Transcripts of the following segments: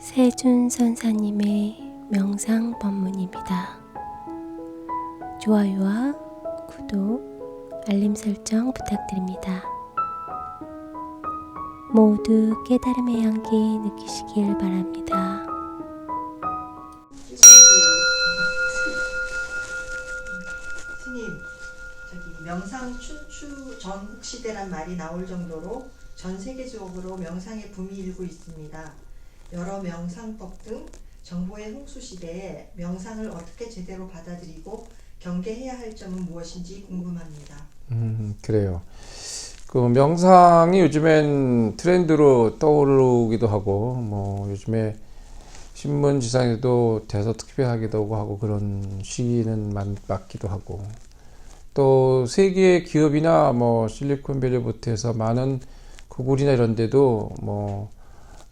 세준 선사님의 명상 법문입니다. 좋아요와 구독, 알림 설정 부탁드립니다. 모두 깨달음의 향기 느끼시길 바랍니다. 스님, 명상 춘추 전국시대란 말이 나올 정도로 전 세계적으로 명상의 붐이 일고 있습니다. 여러 명상법 등 정보의 홍수 시대에 명상을 어떻게 제대로 받아들이고 경계해야 할 점은 무엇인지 궁금합니다. 그래요. 그 명상이 요즘엔 트렌드로 떠오르기도 하고, 요즘에 신문지상에도 대서특필하기도 하고 그런 시기는 맞기도 하고, 또 세계 기업이나 실리콘밸리부터 해서 많은 구글이나 이런 데도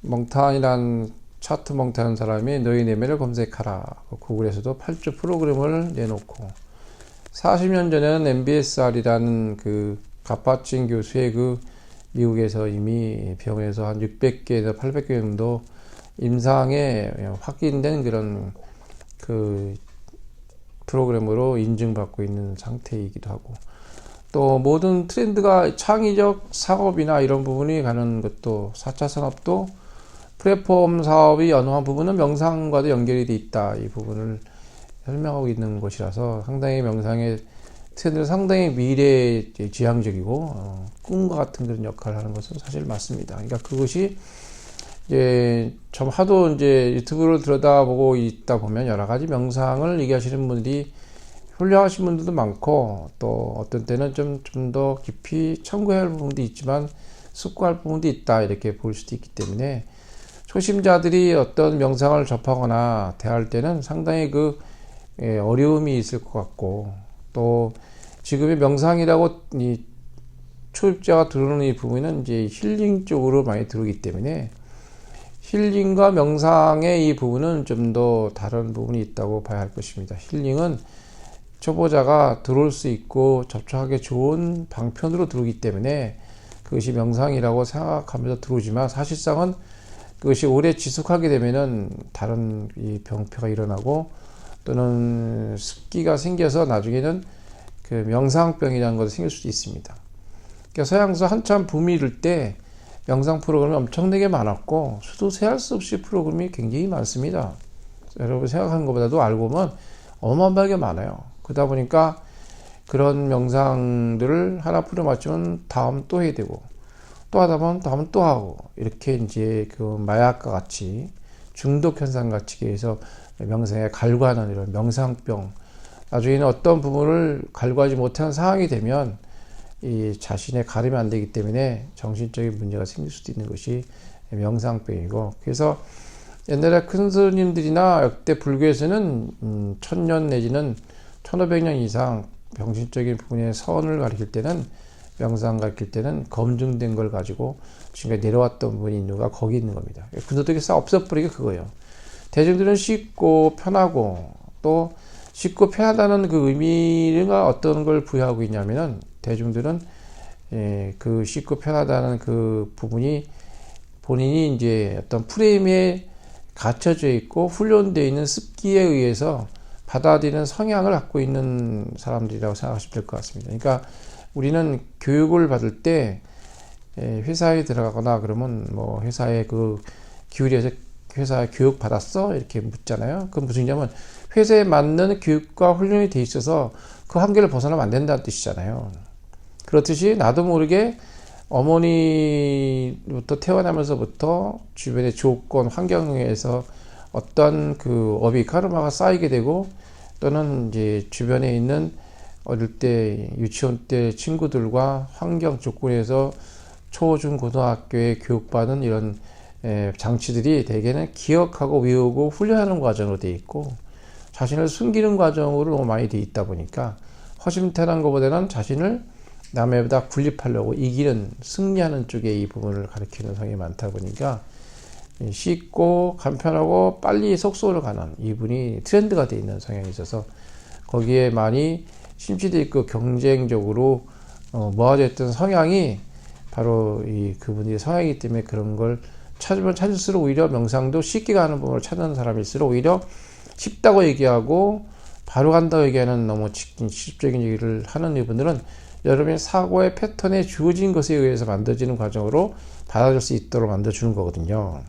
멍탄이란 차트 멍탄한 사람이 너희 내면을 검색하라. 구글에서도 8주 프로그램을 내놓고 40년 전에는 MBSR이라는 그 가파진 교수의 미국에서 이미 병원에서 한 600개에서 800개 정도 임상에 확인된 그런 그 프로그램으로 인증받고 있는 상태이기도 하고, 또 모든 트렌드가 창의적 사업이나 이런 부분이 가는 것도 4차 산업도 플랫폼 사업이 연호한 부분은 명상과도 연결이 돼 있다. 이 부분을 설명하고 있는 것이라서 상당히 명상의 트렌드는 상당히 미래지향적이고 꿈과 같은 그런 역할을 하는 것은 사실 맞습니다. 그러니까 그것이 이제 좀 하도 이제 유튜브를 들여다보고 있다 보면 여러 가지 명상을 얘기하시는 분들이 훌륭하신 분들도 많고, 또 어떤 때는 좀 더 깊이 참고해야 할 부분도 있지만 숙고할 부분도 있다, 이렇게 볼 수도 있기 때문에 초심자들이 어떤 명상을 접하거나 대할 때는 상당히 어려움이 있을 것 같고, 또 지금의 명상이라고 이 초입자가 들어오는 이 부분은 이제 힐링 쪽으로 많이 들어오기 때문에 힐링과 명상의 이 부분은 좀 더 다른 부분이 있다고 봐야 할 것입니다. 힐링은 초보자가 들어올 수 있고 접촉하기 좋은 방편으로 들어오기 때문에 그것이 명상이라고 생각하면서 들어오지만, 사실상은 그것이 오래 지속하게 되면은 다른 이 병폐가 일어나고 또는 습기가 생겨서 나중에는 그 명상병이라는 것이 생길 수도 있습니다. 그러니까 서양에서 한참 붐이 이를 때 명상 프로그램이 엄청나게 많았고 수도 세할 수 없이 프로그램이 굉장히 많습니다. 여러분 생각하는 것보다도 알고 보면 어마어마하게 많아요. 그러다 보니까 그런 명상들을 하나 풀어 맞추면 다음 또 해야 되고, 또 하다 보면 다음 또 하고, 이렇게 이제 그 마약과 같이 중독 현상 같이 해서 명상에 갈구하는 이런 명상병, 나중에는 어떤 부분을 갈구하지 못하는 상황이 되면 이 자신의 가름이 안 되기 때문에 정신적인 문제가 생길 수도 있는 것이 명상병이고, 그래서 옛날에 큰 스님들이나 역대 불교에서는 1000년 내지는 1500년 이상 병신적인 부분의 선을 가리킬 때는, 명상 가리킬 때는 검증된 걸 가지고 지금까지 내려왔던 부분이 있는 가 거기 있는 겁니다. 근원되게 싹 없애버리게 그거예요. 대중들은 쉽고 편하고, 또 쉽고 편하다는 그 의미가 어떤 걸 부여하고 있냐면은, 대중들은 그 쉽고 편하다는 그 부분이 본인이 이제 어떤 프레임에 갇혀져 있고 훈련되어 있는 습기에 의해서 받아들이는 성향을 갖고 있는 사람들이라고 생각하시면 될 것 같습니다. 그러니까 우리는 교육을 받을 때 회사에 들어가거나 그러면 회사에 기울여서 회사에 교육 받았어? 이렇게 묻잖아요. 그건 무슨 얘기냐면 회사에 맞는 교육과 훈련이 돼 있어서 그 한계를 벗어나면 안 된다는 뜻이잖아요. 그렇듯이 나도 모르게 어머니부터 태어나면서부터 주변의 조건, 환경에서 어떤 그 업이 카르마가 쌓이게 되고, 또는 이제 주변에 있는 어릴 때 유치원 때 친구들과 환경 조건에서 초, 중, 고등학교에 교육받은 이런 장치들이 대개는 기억하고 외우고 훈련하는 과정으로 되어 있고, 자신을 숨기는 과정으로 너무 많이 되어 있다 보니까 허심탄회한 것보다는 자신을 남에보다 군립하려고 이기는, 승리하는 쪽에 이 부분을 가리키는 성이 많다 보니까 쉽고 간편하고 빨리 속속으로 가는 이분이 트렌드가 되어 있는 성향이 있어서 거기에 많이 심취되어 있고 경쟁적으로 모아져 있던 성향이 바로 이 그분의 성향이기 때문에 그런 걸 찾으면 찾을수록 오히려 명상도 쉽게 가는 부분을 찾는 사람일수록 오히려 쉽다고 얘기하고 바로 간다고 얘기하는 너무 직접적인 얘기를 하는 이분들은 여러분의 사고의 패턴에 주어진 것에 의해서 만들어지는 과정으로 받아줄 수 있도록 만들어주는 거거든요.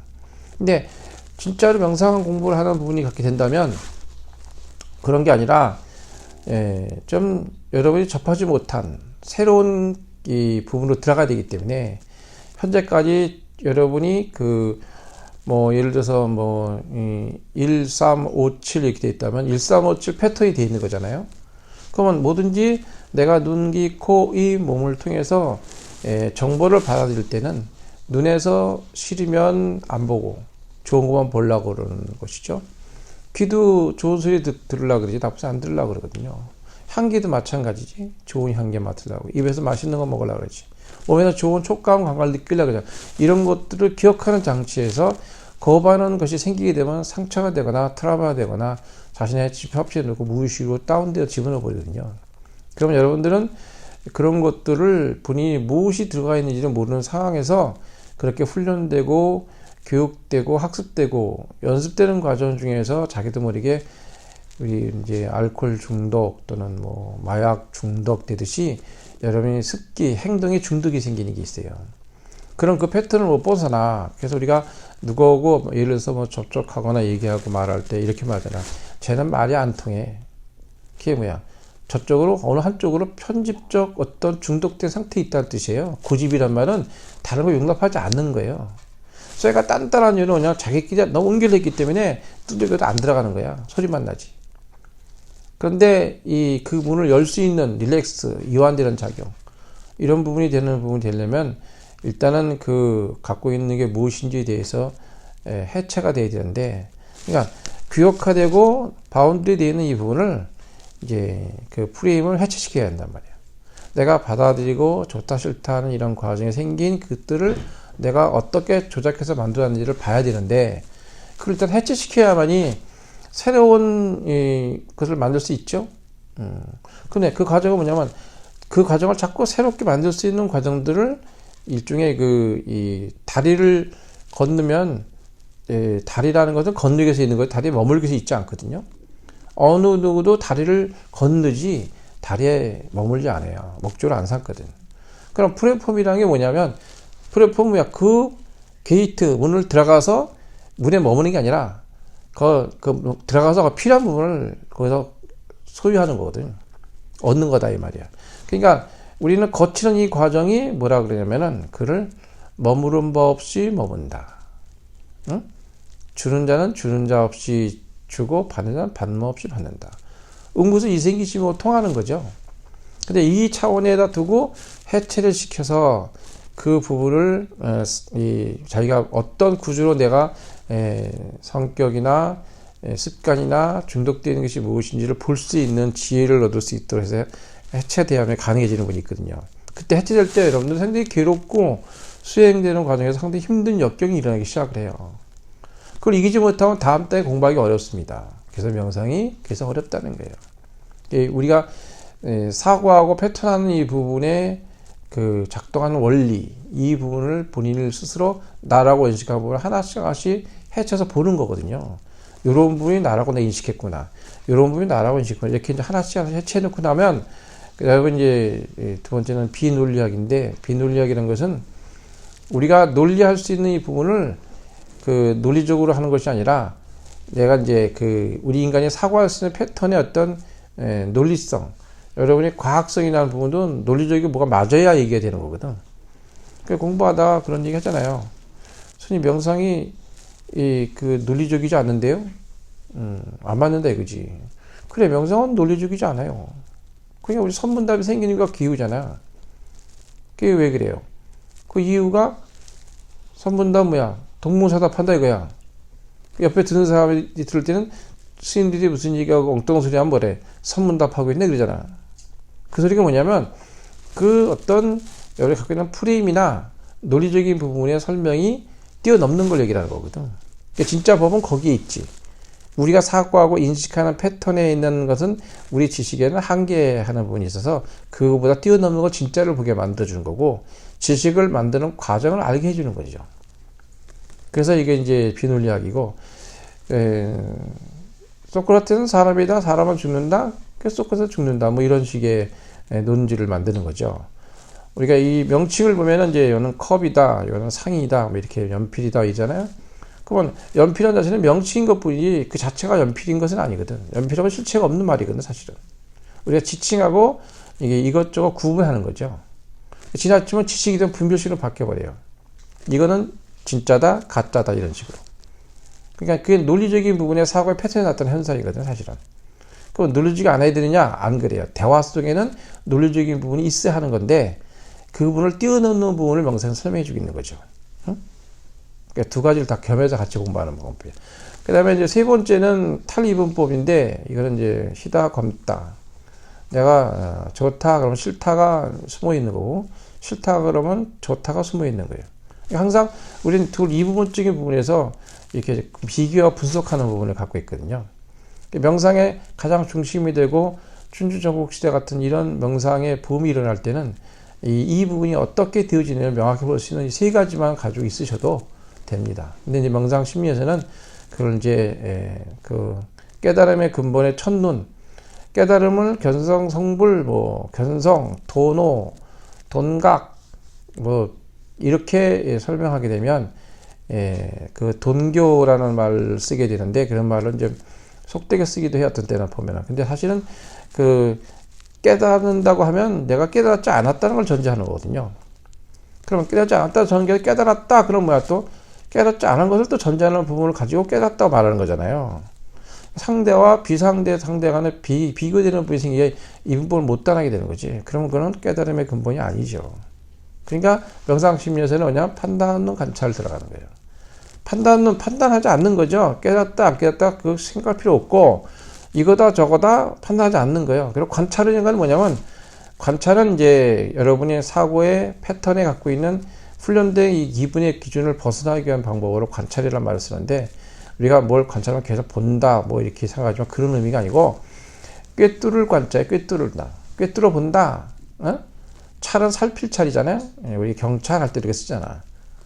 근데 진짜로 명상 공부를 하는 부분이 갖게 된다면 그런 게 아니라 좀 여러분이 접하지 못한 새로운 이 부분으로 들어가야 되기 때문에 현재까지 여러분이 예를 들어서 1357 이렇게 돼 있다면 1357 패턴이 돼 있는 거잖아요. 그러면 뭐든지 내가 눈, 귀, 코, 이 몸을 통해서 정보를 받아들일 때는 눈에서 싫으면 안 보고 좋은 것만 보려고 그러는 것이죠. 귀도 좋은 소리 들으려고 그러지 나쁜 소리 안 들으려고 그러거든요. 향기도 마찬가지지. 좋은 향기 맡으려고. 입에서 맛있는 거 먹으려고 그러지. 몸에서 좋은 촉감, 감각을 느끼려고 그러죠. 이런 것들을 기억하는 장치에서 거부하는 것이 생기게 되면 상처가 되거나 트라우마가 되거나 자신의 집합체에 놓고 무의식으로 다운되어 집어넣어 버리거든요. 그러면 여러분들은 그런 것들을 본인이 무엇이 들어가 있는지를 모르는 상황에서 그렇게 훈련되고 교육되고 학습되고 연습되는 과정 중에서 자기도 모르게 우리 이제 알코올 중독 또는 마약 중독 되듯이 여러분이 습기, 행동에 중독이 생기는 게 있어요. 그럼 그 패턴을 못 벗어나. 그래서 우리가 누구하고 예를 들어서 접촉하거나 얘기하고 말할 때 이렇게 말하잖아. 쟤는 말이 안 통해. 그게 뭐야? 저쪽으로 어느 한쪽으로 편집적 어떤 중독된 상태에 있다는 뜻이에요. 고집이란 말은 다른 걸 용납하지 않는 거예요. 쇠가 단단한 이유는 그냥 자기끼리 너무 응결했기 때문에 두들겨도 안 들어가는 거야. 소리만 나지. 그런데 그 문을 열 수 있는 릴렉스, 이완되는 작용, 이런 부분이 되려면 일단은 갖고 있는 게 무엇인지에 대해서 해체가 돼야 되는데, 그러니까 규격화되고 바운드리 되어 있는 이 부분을 이제 프레임을 해체시켜야 한단 말이에요. 내가 받아들이고 좋다 싫다 하는 이런 과정에 생긴 것들을 내가 어떻게 조작해서 만들었는지를 봐야 되는데, 그걸 일단 해체시켜야만이 새로운 것을 만들 수 있죠. 근데 그 과정은 뭐냐면, 그 과정을 자꾸 새롭게 만들 수 있는 과정들을 일종의 이 다리를 건너면, 다리라는 것은 건너기 위해서 있는 거예요. 다리에 머물기 위해서 있지 않거든요. 어느 누구도 다리를 건너지 다리에 머물지 않아요. 목적으로 안 삼거든. 그럼 플랫폼이라는 게 뭐냐면, 플랫폼은 그 게이트 문을 들어가서 문에 머무는 게 아니라 들어가서 필요한 부분을 거기서 소유하는 거거든. 얻는 거다 이 말이야. 그러니까 우리는 거치는 이 과정이 뭐라 그러냐면은 그를 머무른 바 없이 머문다. 응? 주는 자는 주는 자 없이 주고 받는 자는 받는 바 없이 받는다. 응구수 이생기심으로 통하는 거죠. 근데 이 차원에다 두고 해체를 시켜서 그 부분을 자기가 어떤 구조로 내가 성격이나 습관이나 중독되는 것이 무엇인지를 볼 수 있는 지혜를 얻을 수 있도록 해서 해체대함에 가능해지는 분이 있거든요. 그때 해체될 때 여러분들 상당히 괴롭고 수행되는 과정에서 상당히 힘든 역경이 일어나기 시작을 해요. 그걸 이기지 못하면 다음 달에 공부하기 어렵습니다. 그래서 명상이 그래서 어렵다는 거예요. 우리가 사고하고 패턴하는 이 부분에 작동하는 원리, 이 부분을 본인을 스스로 나라고 인식하는 부분을 하나씩 해쳐서 보는 거거든요. 이런 부분이 나라고 내가 인식했구나. 이런 부분이 나라고 인식했구나. 이렇게 이제 하나씩 해체해놓고 나면, 여러분 이제 두 번째는 비논리학인데, 비논리학이라는 것은 우리가 논리할 수 있는 이 부분을 논리적으로 하는 것이 아니라, 내가 이제 우리 인간이 사고할 수 있는 패턴의 어떤 논리성, 여러분이 과학성이라는 부분도 논리적이고 뭐가 맞아야 얘기가 되는 거거든. 공부하다 그런 얘기 하잖아요. 스님 명상이 논리적이지 않는데요? 안 맞는다 이거지. 그래, 명상은 논리적이지 않아요. 그냥 우리 선문답이 생기는 거 기우잖아. 그게 왜 그래요? 그 이유가 선문답 뭐야? 동문서답한다 이거야. 옆에 듣는 사람이 들을 때는 스님들이 무슨 얘기하고 엉뚱한 소리 하면 뭐래? 선문답하고 있네 그러잖아. 그 소리가 뭐냐면 어떤 여러분이 갖고 있는 프레임이나 논리적인 부분의 설명이 뛰어넘는 걸 얘기하는 거거든. 그러니까 진짜 법은 거기에 있지. 우리가 사고하고 인식하는 패턴에 있는 것은 우리 지식에는 한계하는 부분이 있어서 그거보다 뛰어넘는 걸 진짜를 보게 만들어주는 거고, 지식을 만드는 과정을 알게 해주는 거죠. 그래서 이게 이제 비논리학이고, 소크라테스는 사람이다, 사람은 죽는다, 그래서 소크라테스 죽는다, 뭐 이런 식의 논지를 만드는 거죠. 우리가 이 명칭을 보면은 이제 이거는 컵이다, 이거는 상이다, 뭐 이렇게 연필이다 이잖아요. 그러면 연필한 자체는 명칭인 것뿐이지 그 자체가 연필인 것은 아니거든. 연필하고 실체가 없는 말이거든, 사실은. 우리가 지칭하고 이게 이것저것 구분하는 거죠. 지나치면 지칭이든 분별식으로 바뀌어버려요. 이거는 진짜다, 가짜다 이런 식으로. 그러니까 그게 논리적인 부분에 사고의 패턴이 나타나는 현상이거든, 사실은. 그럼 논리적이 않아야 되느냐? 안 그래요. 대화 속에는 논리적인 부분이 있어야 하는 건데 그 부분을 뛰어넘는 부분을 명상에서 설명해 주고 있는 거죠. 응? 그러니까 두 가지를 다 겸해서 같이 공부하는 방법이에요. 그 다음에 이제 세 번째는 탈이분법인데 이거는 이제 시다, 검다. 내가 좋다 그러면 싫다가 숨어 있는 거고 싫다 그러면 좋다가 숨어 있는 거예요. 항상 우리는 이 부분적인 부분에서 이렇게 비교와 분석하는 부분을 갖고 있거든요. 명상의 가장 중심이 되고 춘추전국시대 같은 이런 명상의 붐이 일어날 때는 이 부분이 어떻게 되어지느냐 명확히 볼 수 있는 세 가지만 가지고 있으셔도 됩니다. 근데 이제 명상 심리에서는 그걸 이제 그 깨달음의 근본의 첫눈, 깨달음을 견성, 성불, 뭐 견성, 도노, 돈각, 뭐 이렇게 설명하게 되면 그 돈교라는 말을 쓰게 되는데 그런 말을 이제 속되게 쓰기도 해요. 어떤 때는 보면은. 근데 사실은 그 깨닫는다고 하면 내가 깨닫지 않았다는 걸 전제하는 거거든요. 그러면 깨닫지 않았다 전제 깨달았다 그럼 뭐야 또 깨닫지 않은 것을 또 전제하는 부분을 가지고 깨닫다고 말하는 거잖아요. 상대와 비상대 상대 간에 비교되는 부분이 생기게 이 부분을 못 따라하게 되는 거지. 그러면 그건 깨달음의 근본이 아니죠. 그러니까 명상 심리에서는 뭐냐 판단론 관찰 들어가는 거예요. 판단은 판단하지 않는 거죠. 깨닫다 안 깨닫다 그 생각할 필요 없고 이거다 저거다 판단하지 않는 거예요. 그리고 관찰은 건 뭐냐면 관찰은 이제 여러분의 사고의 패턴에 갖고 있는 훈련된 이 기분의 기준을 벗어나기 위한 방법으로 관찰이라는 말을 쓰는데 우리가 뭘 관찰하면 계속 본다 뭐 이렇게 생각하지만 그런 의미가 아니고 꿰뚫을 관자에 꿰뚫을다 꿰뚫어 본다. 어? 찰은 살필 찰이잖아요. 우리 경찰 할 때 이렇게 쓰잖아.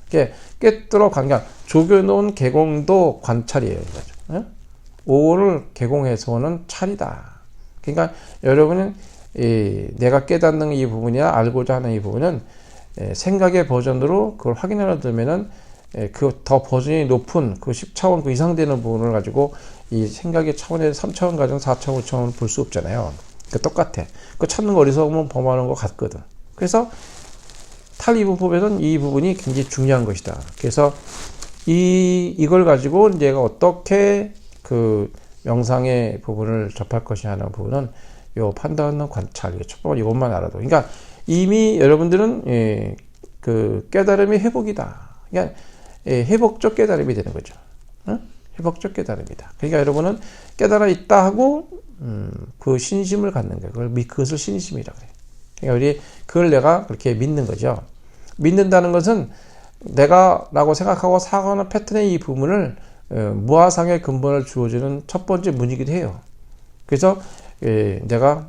이게 꿰뚫어 관경 조겨놓은 개공도 관찰이에요. 어? 오를 개공해서 오는 찰이다. 그러니까 여러분은 내가 깨닫는 이 부분이나 알고자 하는 이 부분은 생각의 버전으로 그걸 확인하려 들면은 그 더 버전이 높은 그 10차원 그 이상 되는 부분을 가지고 이 생각의 차원에 3차원 가정 4차원 5차원 볼 수 없잖아요. 그 똑같아. 그 찾는 거 어리석으면 범하는 거 같거든. 그래서 탈이분법에서는 이 부분이 굉장히 중요한 것이다. 그래서 이걸 가지고 내가 어떻게 그 명상의 부분을 접할 것이 하는 부분은 요 판단하는 관찰, 첫 번째 이것만 알아도. 그러니까 이미 여러분들은 그 깨달음이 회복이다. 그러니까 회복적 깨달음이 되는 거죠. 응? 회복적 깨달음이다. 그러니까 여러분은 깨달아 있다 하고 그 신심을 갖는 거예요. 그것을 신심이라 그래요. 그러니까 우리 그걸 내가 그렇게 믿는 거죠. 믿는다는 것은 내가라고 생각하고 사고하는 패턴의 이 부분을 무아상의 근본을 주어주는 첫 번째 문이기도 해요. 그래서 내가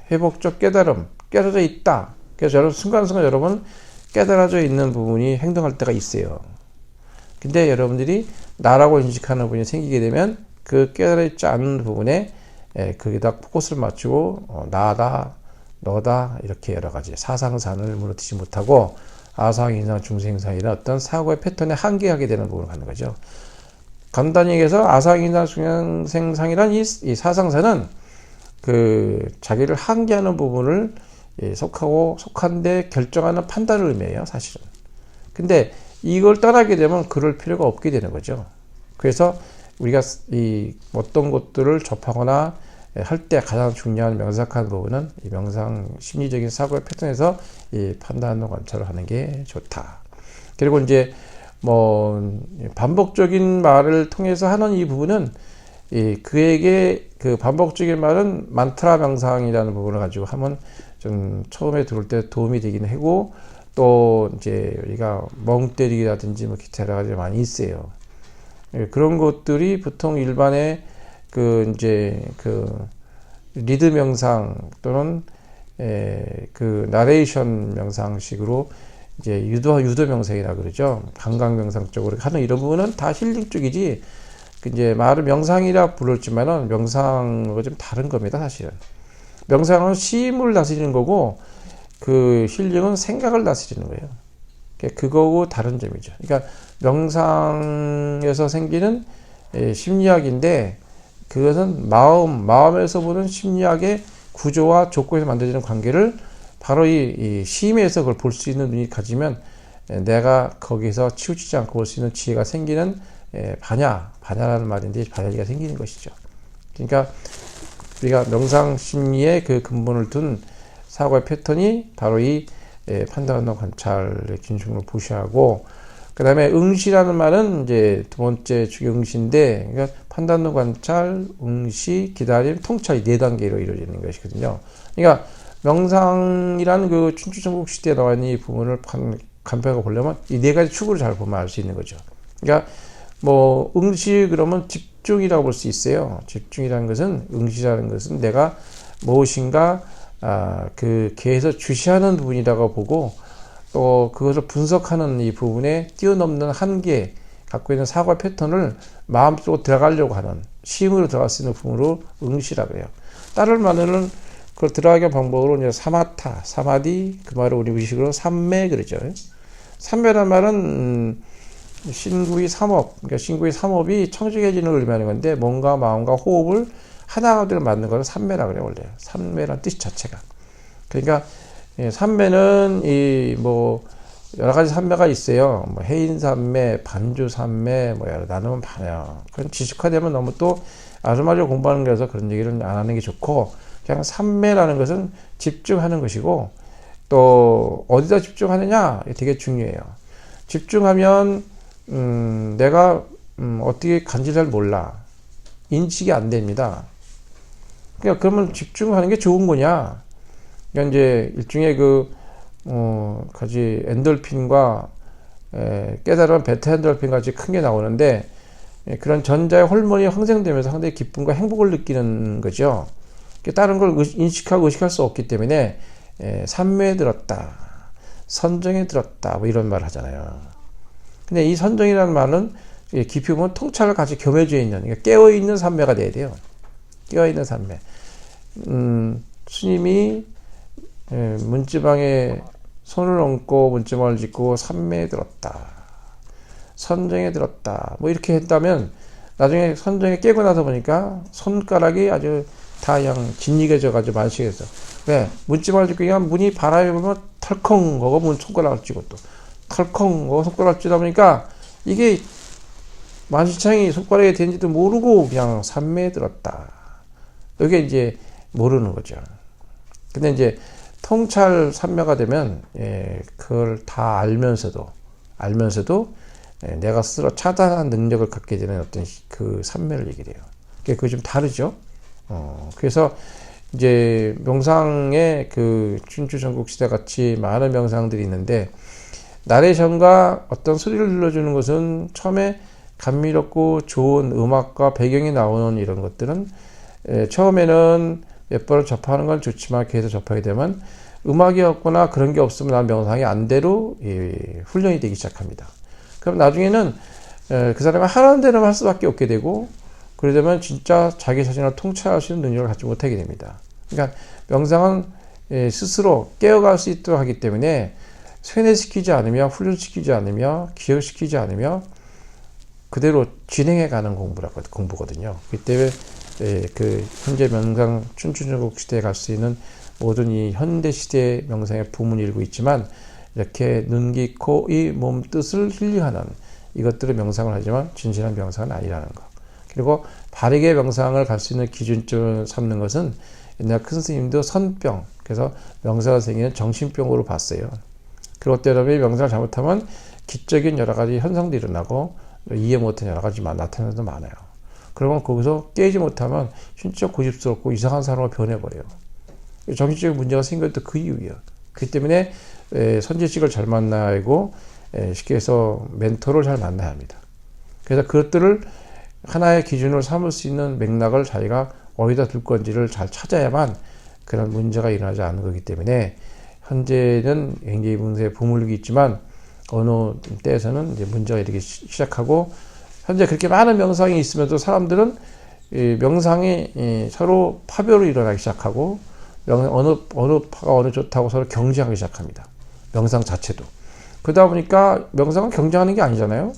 회복적 깨달음, 깨달아져 있다. 그래서 여러분 순간순간 여러분 깨달아져 있는 부분이 행동할 때가 있어요. 근데 여러분들이 나라고 인식하는 부분이 생기게 되면 그 깨달아 있지 않은 부분에 거기다 포커스를 맞추고 나다, 너다 이렇게 여러 가지 사상산을 무너뜨리지 못하고 아상, 인상, 중생상 이런 어떤 사고의 패턴에 한계하게 되는 부분을 갖는 거죠. 간단히 얘기해서 아상, 인상, 중생상이란 이 사상산은 그 자기를 한계하는 부분을 속한데 결정하는 판단을 의미해요, 사실은. 근데 이걸 떠나게 되면 그럴 필요가 없게 되는 거죠. 그래서 우리가 이 어떤 것들을 접하거나 할 때 가장 중요한 명상하는 부분은 이 명상 심리적인 사고의 패턴에서 이 판단과 관찰을 하는 게 좋다. 그리고 이제 뭐 반복적인 말을 통해서 하는 이 부분은 그에게 그 반복적인 말은 만트라 명상이라는 부분을 가지고 하면 좀 처음에 들어올 때 도움이 되긴 하고 또 이제 우리가 멍 때리기라든지 뭐 기타 여러 가지 많이 있어요. 그런 것들이 보통 일반의 그 이제 그 리드 명상 또는 그 나레이션 명상식으로 이제 유도 명상이라 그러죠. 감각 명상 쪽으로 하는 이런 부분은 다 힐링 쪽이지. 이제 말을 명상이라 부르지만은 명상과 좀 다른 겁니다, 사실은. 명상은 심을 다스리는 거고 그 힐링은 생각을 다스리는 거예요. 그거고 다른 점이죠. 그러니까 명상에서 생기는 심리학인데 그것은 마음에서 보는 심리학의 구조와 조건에서 만들어지는 관계를 바로 이 심에서 그걸 볼 수 있는 눈이 가지면 내가 거기서 치우치지 않고 볼 수 있는 지혜가 생기는 반야라는 말인데 반야기가 생기는 것이죠. 그러니까 우리가 명상 심리의 그 근본을 둔 사고의 패턴이 바로 이 판단과 관찰의 균형을 보시하고, 그 다음에 응시라는 말은 이제 두 번째 주기 응시인데, 그러니까 판단과 관찰, 응시, 기다림, 통찰 이 네 단계로 이루어지는 것이거든요. 그러니까 명상이라는 그 춘추전국 시대에 나와 있는 이 부분을 간편하게 보려면 이 네 가지 축으로 잘 보면 알 수 있는 거죠. 그러니까 뭐 응시 그러면 집중이라고 볼 수 있어요. 집중이라는 것은, 응시라는 것은 내가 무엇인가 그 계에서 주시하는 부분이라고 보고, 또 그것을 분석하는 이 부분에 뛰어넘는 한계 갖고 있는 사고 패턴을 마음속으로 들어가려고 하는, 시음으로 들어갈 수 있는 부분으로 응시라고 해요. 다른 말은 그걸 들어가기 방법으로 이제 사마타, 사마디, 그 말을 우리 의식으로 삼매 그러죠. 삼매란 말은 신구의 삼업, 그러니까 신구의 삼업이 청정해지는 걸 의미하는 건데, 몸과 마음과 호흡을 하나가 되어 맞는 것을 삼매라고 그래요, 원래. 삼매란 뜻 자체가. 그러니까 삼매는 뭐 여러 가지 삼매가 있어요. 뭐 해인 삼매, 반주 삼매, 뭐 여러 나누면 많아요. 그건 지식화되면 너무 또 아주마주 공부하는 거라서 그런 얘기를 안 하는 게 좋고, 그냥 삼매라는 것은 집중하는 것이고, 또 어디다 집중하느냐 이게 되게 중요해요. 집중하면 내가 어떻게 간지 잘 몰라, 인식이 안 됩니다. 그러니까 그러면 집중하는 게 좋은 거냐? 그러니까 이제 일종의 가지 엔돌핀과 깨달으면 베타 엔돌핀 같이 큰 게 나오는데, 그런 전자의 호르몬이 황생되면서 상당히 기쁨과 행복을 느끼는 거죠. 다른 걸 인식하고 의식할 수 없기 때문에 삼매에 들었다, 선정에 들었다, 뭐 이런 말을 하잖아요. 근데 이 선정이라는 말은 깊이 보면 통찰을 같이 겸해져 있는, 그러니까 깨어있는 삼매가 돼야 돼요. 깨어있는 삼매. 스님이 문지방에 손을 얹고 문지방을 짚고 삼매에 들었다, 선정에 들었다, 뭐 이렇게 했다면 나중에 선정에 깨고 나서 보니까 손가락이 아주 다 그냥 진이겨져가지고 만식해서, 왜? 문지방을 짚고 그냥 문이 바람에 보면 털컹 하고 문 손가락을 쥐고 또 털컹 하고 손가락을 쥐다 보니까 이게 만시창이 손가락에 된지도 모르고 그냥 삼매에 들었다. 이게 이제 모르는 거죠. 근데 이제 통찰 삼매가 되면 그걸 다 알면서도 내가 스스로 차단한 능력을 갖게 되는 어떤 그 삼매를 얘기를 해요. 그게 좀 다르죠. 그래서 이제 명상의 그 춘추전국 시대 같이 많은 명상들이 있는데, 나레이션과 어떤 소리를 들려주는 것은 처음에 감미롭고 좋은 음악과 배경이 나오는 이런 것들은 처음에는 몇 번을 접하는 건 좋지만 계속 접하게 되면 음악이 없거나 그런 게 없으면 난 명상이 안 대로 훈련이 되기 시작합니다. 그럼 나중에는 그 사람이 하라는 대로 할 수밖에 없게 되고, 그러려면 진짜 자기 자신을 통찰할 수 있는 능력을 갖지 못하게 됩니다. 그러니까 명상은 스스로 깨어갈 수 있도록 하기 때문에 세뇌시키지 않으며 훈련시키지 않으며 기억시키지 않으며 그대로 진행해가는 공부거든요. 그렇기 때문에 그 현재 명상 춘추전국 시대에 갈 수 있는 모든 이 현대 시대의 명상의 부문이 일고 있지만, 이렇게 눈, 귀, 코, 이 몸 뜻을 힐링하는 이것들을 명상을 하지만 진실한 명상은 아니라는 것. 그리고 바르게 명상을 갈 수 있는 기준점을 삼는 것은 옛날 큰 스님도 선병, 그래서 명상을 생기는 정신병으로 봤어요. 그것 때문에 명상을 잘못하면 기적인 여러 가지 현상도 일어나고 이해 못한 여러 가지 나타나는 것도 많아요. 그러면 거기서 깨지 못하면 진짜 고집스럽고 이상한 사람으로 변해버려요. 정신적인 문제가 생긴 것도 그 이유예요. 그렇기 때문에 선지식을 잘 만나야 하고, 쉽게 해서 멘토를 잘 만나야 합니다. 그래서 그것들을 하나의 기준으로 삼을 수 있는 맥락을 자기가 어디다 둘 건지를 잘 찾아야만 그런 문제가 일어나지 않는 거기 때문에, 현재는 굉장히 명상에 부물기 있지만 어느 때에서는 이제 문제가 이렇게 시작하고 현재 그렇게 많은 명상이 있으면서 사람들은 이 명상이 서로 파별로 일어나기 시작하고 어느 파가 어느 좋다고 서로 경쟁하기 시작합니다. 명상 자체도. 그러다 보니까 명상은 경쟁하는 게 아니잖아요.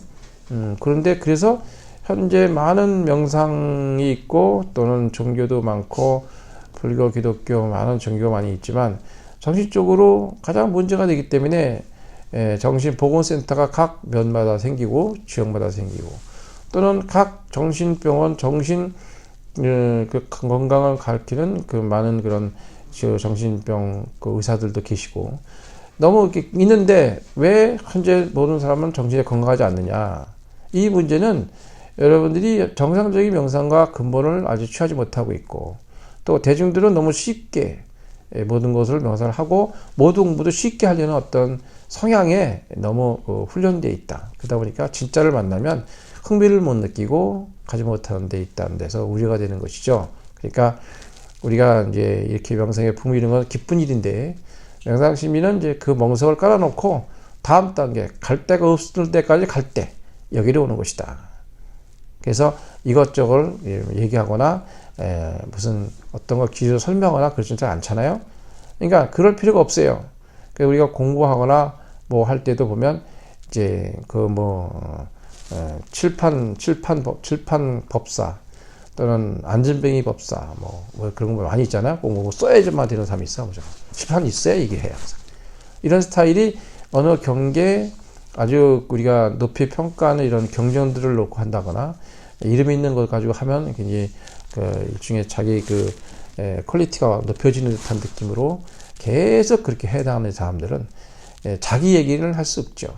그런데 그래서 현재 많은 명상이 있고 또는 종교도 많고 불교, 기독교 많은 종교가 많이 있지만 정신적으로 가장 문제가 되기 때문에 정신보건센터가 각 면마다 생기고 지역마다 생기고 또는 각 정신병원, 그 건강을 가르치는 그 많은 그런 정신병 그 의사들도 계시고 너무 이렇게 있는데 왜 현재 모든 사람은 정신이 건강하지 않느냐? 이 문제는 여러분들이 정상적인 명상과 근본을 아직 취하지 못하고 있고 또 대중들은 너무 쉽게 모든 것을 명상을 하고 모든 공부도 쉽게 하려는 어떤 성향에 너무 훈련되어 있다. 그러다 보니까 진짜를 만나면 흥미를 못 느끼고 가지 못하는 데 있다는 데서 우려가 되는 것이죠. 그러니까 우리가 이제 이렇게 명상에 품위는 건 기쁜 일인데 명상 심리는 이제 그 멍석을 깔아놓고 다음 단계 갈 데가 없을 때까지 갈 때 여기로 오는 것이다. 그래서 이것저것 얘기하거나 무슨 어떤 걸 기술을 설명하거나 그러지 않잖아요. 그러니까 그럴 필요가 없어요. 그러니까 우리가 공부하거나 뭐 할 때도 보면 이제 그 칠판 법사 또는 안전뱅이 법사 뭐 그런 거 많이 있잖아요. 뭐 써야지만 되는 사람이 있어. 칠판이 있어야 이게 해요. 이런 스타일이 어느 경계에 아주 우리가 높이 평가하는 이런 경전들을 놓고 한다거나 이름 있는 걸 가지고 하면 굉장히 그 일종의 자기 그 퀄리티가 높여지는 듯한 느낌으로 계속 그렇게 해당하는 사람들은 자기 얘기를 할 수 없죠.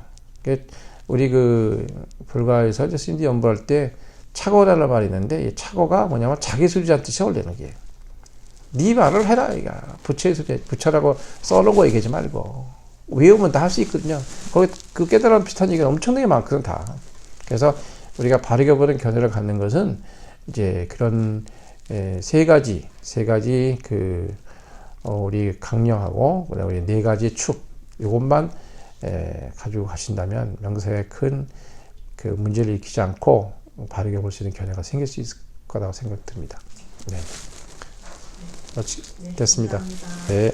우리 그 불가에서 신디 연구할 때 착오라는 말이 있는데 이 착오가 뭐냐면 자기 소리란 뜻이 원래는 게. 네 말을 해라 이거 부처의 소리 부처라고 써놓고 얘기하지 말고 외우면 다 할 수 있거든요. 거기 그 깨달음 비슷한 얘기가 엄청나게 많거든 다. 그래서 우리가 바르게 보는 견해를 갖는 것은 이제 그런 세 가지 그 우리 강령하고 그다음에 네 가지 축 이것만 가지고 가신다면 명상에 큰 그 문제를 일으키지 않고 바르게 볼 수 있는 견해가 생길 수 있을 거라고 생각 듭니다. 네. 됐습니다. 감사합니다. 네.